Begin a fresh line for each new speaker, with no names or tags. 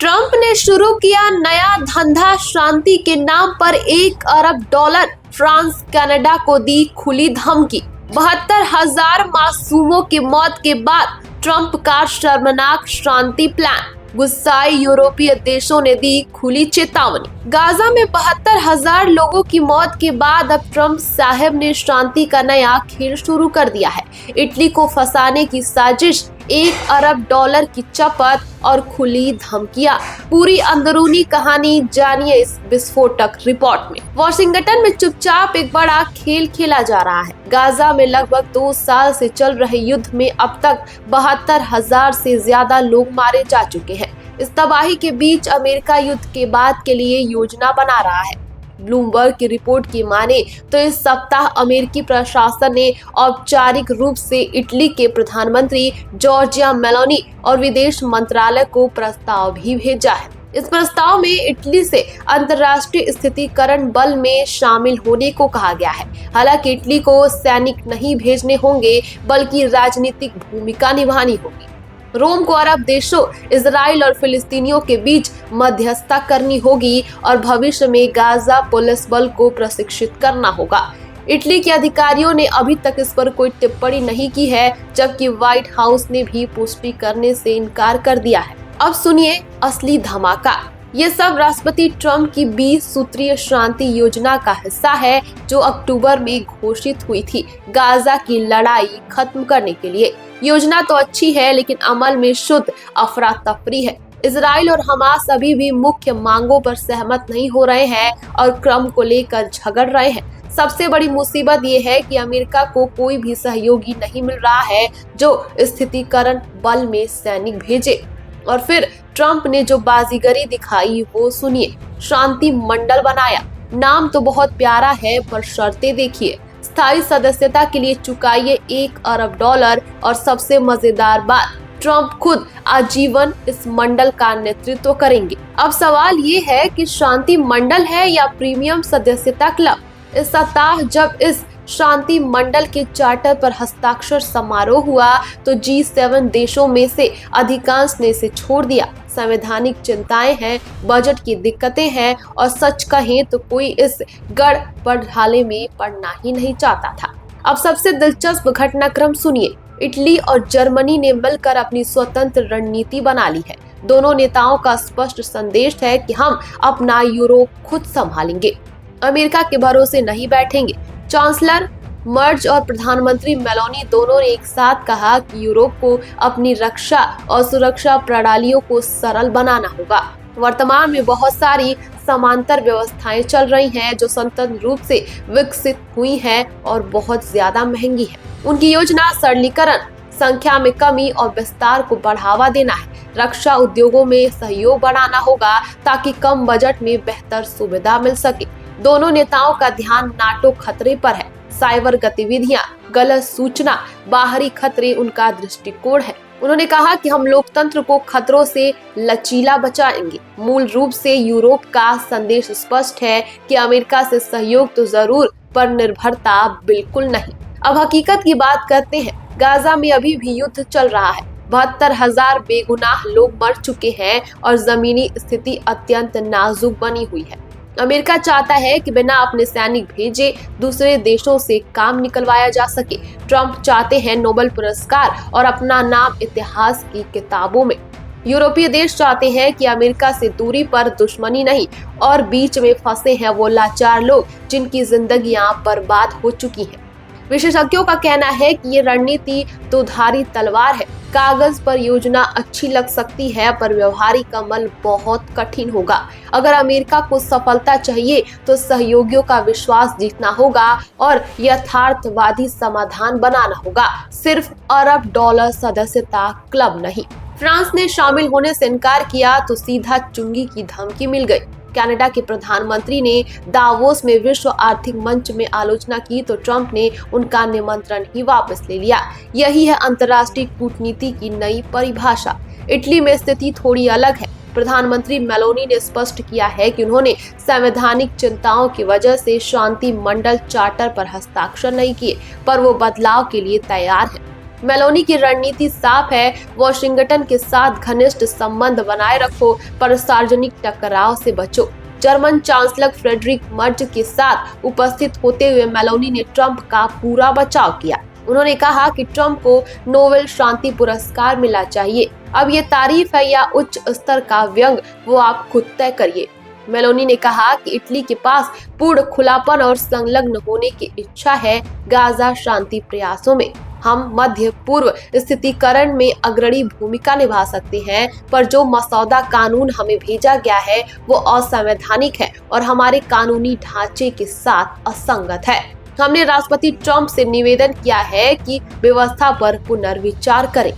Trump ने शुरू किया नया धंधा, शांति के नाम पर $1 अरब। फ्रांस कनाडा को दी खुली धमकी। 72,000 मासूमों की मौत के बाद ट्रंप का शर्मनाक शांति प्लान। गुस्साए यूरोपीय देशों ने दी खुली चेतावनी। गाजा में 72,000 लोगों की मौत के बाद अब ट्रंप साहब ने शांति का नया खेल शुरू कर दिया है। इटली को फंसाने की साजिश, $1 अरब की चपत और खुली धमकियां। पूरी अंदरूनी कहानी जानिए इस विस्फोटक रिपोर्ट में। वॉशिंगटन में चुपचाप एक बड़ा खेल खेला जा रहा है। गाजा में लगभग 2 साल से चल रहे युद्ध में अब तक 72,000 से ज्यादा लोग मारे जा चुके हैं। इस तबाही के बीच अमेरिका युद्ध के बाद के लिए योजना बना रहा है। ब्लूमबर्ग की रिपोर्ट की माने तो इस सप्ताह अमेरिकी प्रशासन ने औपचारिक रूप से इटली के प्रधानमंत्री जॉर्जिया मेलोनी और विदेश मंत्रालय को प्रस्ताव भी भेजा है। इस प्रस्ताव में इटली से अंतर्राष्ट्रीय स्थितीकरण बल में शामिल होने को कहा गया है। हालांकि इटली को सैनिक नहीं भेजने होंगे, बल्कि राजनीतिक भूमिका निभानी होगी। रोम को अरब देशों, इजराइल और फिलिस्तीनियों के बीच मध्यस्थता करनी होगी और भविष्य में गाजा पुलिस बल को प्रशिक्षित करना होगा। इटली के अधिकारियों ने अभी तक इस पर कोई टिप्पणी नहीं की है, जबकि व्हाइट हाउस ने भी पुष्टि करने से इनकार कर दिया है। अब सुनिए असली धमाका। ये सब राष्ट्रपति ट्रंप की 20 सूत्रीय शांति योजना का हिस्सा है, जो अक्टूबर में घोषित हुई थी गाजा की लड़ाई खत्म करने के लिए। योजना तो अच्छी है, लेकिन अमल में शुद्ध अफरा तफरी है। इजराइल और हमास अभी भी मुख्य मांगों पर सहमत नहीं हो रहे हैं और क्रम को लेकर झगड़ रहे हैं। सबसे बड़ी मुसीबत ये है कि अमेरिका को कोई भी सहयोगी नहीं मिल रहा है जो स्थितीकरण बल में सैनिक भेजे। और फिर ट्रंप ने जो बाजीगरी दिखाई वो सुनिए। शांति मंडल बनाया। नाम तो बहुत प्यारा है, पर शर्तें देखिए। स्थायी सदस्यता के लिए चुकाइए $1 अरब और सबसे मजेदार बात, ट्रंप खुद आजीवन इस मंडल का नेतृत्व करेंगे। अब सवाल ये है कि शांति मंडल है या प्रीमियम सदस्यता क्लब। इस सप्ताह जब इस शांति मंडल के चार्टर पर हस्ताक्षर समारोह हुआ तो G7 देशों में से अधिकांश ने इसे छोड़ दिया। संवैधानिक चिंताएं हैं, बजट की दिक्कतें हैं और सच कहें तो कोई इस गड़बड़ाले में पड़ना ही नहीं चाहता था। अब सबसे दिलचस्प घटनाक्रम सुनिए। इटली और जर्मनी ने मिलकर अपनी स्वतंत्र रणनीति बना ली है। दोनों नेताओं का स्पष्ट संदेश है कि हम अपना यूरोप खुद संभालेंगे, अमेरिका के भरोसे नहीं बैठेंगे। चांसलर मर्ज और प्रधानमंत्री मेलोनी दोनों ने एक साथ कहा कि यूरोप को अपनी रक्षा और सुरक्षा प्रणालियों को सरल बनाना होगा। वर्तमान में बहुत सारी समांतर व्यवस्थाएं चल रही हैं जो स्वतंत्र रूप से विकसित हुई हैं और बहुत ज्यादा महंगी है। उनकी योजना सरलीकरण, संख्या में कमी और विस्तार को बढ़ावा देना है। रक्षा उद्योगों में सहयोग बढ़ाना होगा ताकि कम बजट में बेहतर सुविधा मिल सके। दोनों नेताओं का ध्यान नाटो खतरे पर है। साइबर गतिविधियां, गलत सूचना, बाहरी खतरे उनका दृष्टिकोण है। उन्होंने कहा कि हम लोकतंत्र को खतरों से लचीला बचाएंगे। मूल रूप से यूरोप का संदेश स्पष्ट है कि अमेरिका से सहयोग तो जरूर, पर निर्भरता बिल्कुल नहीं। अब हकीकत की बात करते हैं। गाजा में अभी भी युद्ध चल रहा है। 72,000 बेगुनाह लोग मर चुके हैं और जमीनी स्थिति अत्यंत नाजुक बनी हुई है। अमेरिका चाहता है कि बिना अपने सैनिक भेजे दूसरे देशों से काम निकलवाया जा सके। ट्रंप चाहते हैं नोबेल पुरस्कार और अपना नाम इतिहास की किताबों में। यूरोपीय देश चाहते हैं कि अमेरिका से दूरी पर दुश्मनी नहीं, और बीच में फंसे हैं वो लाचार लोग जिनकी जिंदगियां बर्बाद हो चुकी हैं। विशेषज्ञों का कहना है कि ये रणनीति दोधारी तलवार है। कागज पर योजना अच्छी लग सकती है, पर व्यवहारिक अमल बहुत कठिन होगा। अगर अमेरिका को सफलता चाहिए तो सहयोगियों का विश्वास जीतना होगा और यथार्थवादी समाधान बनाना होगा, सिर्फ $1 सदस्यता क्लब नहीं। फ्रांस ने शामिल होने से इनकार किया तो सीधा चुंगी की धमकी मिल गई। कनाडा के प्रधानमंत्री ने दावोस में विश्व आर्थिक मंच में आलोचना की तो ट्रंप ने उनका निमंत्रण ही वापस ले लिया। यही है अंतर्राष्ट्रीय कूटनीति की नई परिभाषा। इटली में स्थिति थोड़ी अलग है। प्रधानमंत्री मेलोनी ने स्पष्ट किया है कि उन्होंने संवैधानिक चिंताओं की वजह से शांति मंडल चार्टर पर हस्ताक्षर नहीं किए, पर वो बदलाव के लिए तैयार है। मेलोनी की रणनीति साफ है, वॉशिंगटन के साथ घनिष्ठ संबंध बनाए रखो पर सार्वजनिक टकराव से बचो। जर्मन चांसलर फ्रेडरिक मर्ज के साथ उपस्थित होते हुए मेलोनी ने ट्रंप का पूरा बचाव किया। उन्होंने कहा कि ट्रंप को नोबेल शांति पुरस्कार मिलना चाहिए। अब ये तारीफ है या उच्च स्तर का व्यंग, वो आप खुद तय करिए। मेलोनी ने कहा कि इटली के पास पूर्ण खुलापन और संलग्न होने की इच्छा है गाजा शांति प्रयासों में। हम मध्य पूर्व स्थितिकरण में अग्रणी भूमिका निभा सकते हैं, पर जो मसौदा कानून हमें भेजा गया है वो असंवैधानिक है और हमारे कानूनी ढांचे के साथ असंगत है। हमने राष्ट्रपति ट्रंप से निवेदन किया है कि व्यवस्था पर पुनर्विचार करें।